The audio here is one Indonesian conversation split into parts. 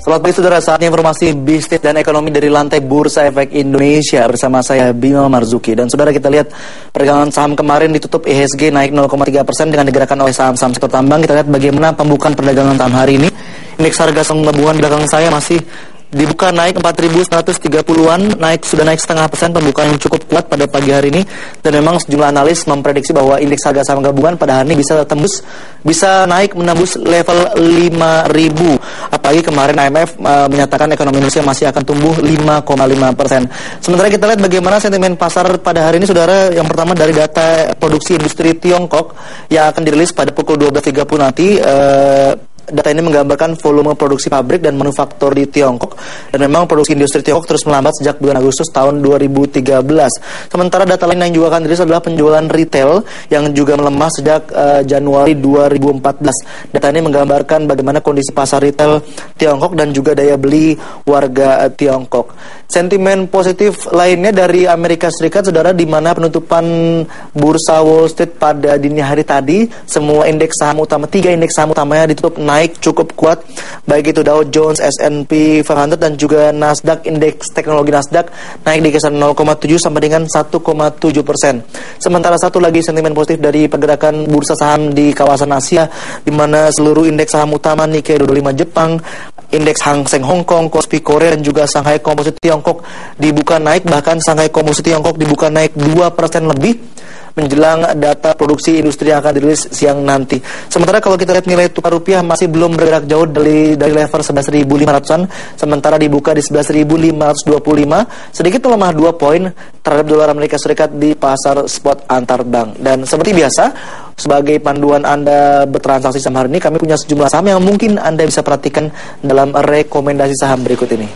Selamat pagi saudara, saatnya informasi bisnis dan ekonomi dari lantai Bursa Efek Indonesia bersama saya Bima Marzuki. Dan saudara, kita lihat perdagangan saham kemarin ditutup IHSG naik 0,3% dengan digerakkan oleh saham-saham sektor tambang. Kita lihat bagaimana pembukaan perdagangan saham hari ini. Indeks harga saham gabungan di belakang saya masih dibuka naik 4.930-an, sudah naik 0,5%, pembukaan yang cukup kuat pada pagi hari ini. Dan memang sejumlah analis memprediksi bahwa indeks harga saham gabungan pada hari ini bisa naik menembus level 5.000. Apalagi kemarin IMF menyatakan ekonomi Indonesia masih akan tumbuh 5,5%. Sementara kita lihat bagaimana sentimen pasar pada hari ini, saudara. Yang pertama dari data produksi industri Tiongkok yang akan dirilis pada pukul 12.30 nanti. Data ini menggambarkan volume produksi pabrik dan manufaktur di Tiongkok, dan memang produksi industri Tiongkok terus melambat sejak bulan Agustus tahun 2013. Sementara data lain yang juga akan dirilis adalah penjualan retail yang juga melemah sejak Januari 2014. Data ini menggambarkan bagaimana kondisi pasar retail Tiongkok dan juga daya beli warga Tiongkok. Sentimen positif lainnya dari Amerika Serikat, saudara, di mana penutupan bursa Wall Street pada dini hari tadi, semua indeks saham utama, 3 indeks saham utamanya ditutup naik cukup kuat, baik itu Dow Jones, S&P 500 dan juga Nasdaq, indeks teknologi Nasdaq naik di kisaran 0,7 sampai dengan 1,7%. Sementara satu lagi sentimen positif dari pergerakan bursa saham di kawasan Asia, di mana seluruh indeks saham utama Nikkei 225 Jepang, indeks Hang Seng Hong Kong, Kospi Korea dan juga Shanghai Composite Tiongkok dibuka naik, bahkan Shanghai Composite Tiongkok dibuka naik 2% lebih menjelang data produksi industri yang akan dirilis siang nanti. Sementara kalau kita lihat nilai tukar rupiah masih belum bergerak jauh dari level 11.500-an, sementara dibuka di 11.525, sedikit melemah 2 poin terhadap dolar Amerika Serikat di pasar spot antar bank. Dan seperti biasa, sebagai panduan Anda bertransaksi saham hari ini, kami punya sejumlah saham yang mungkin Anda bisa perhatikan dalam rekomendasi saham berikut ini.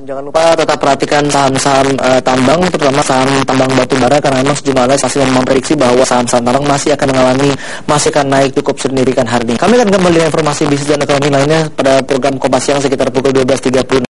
Jangan lupa tetap perhatikan saham-saham tambang, terutama saham tambang batu bara, karena memang sejumlah analis masih memprediksi bahwa saham-saham tambang masih akan naik cukup signifikan hari ini. Kami akan kembali dengan informasi bisnis dan ekonomi lainnya pada program Kompas Siang sekitar pukul 12.30.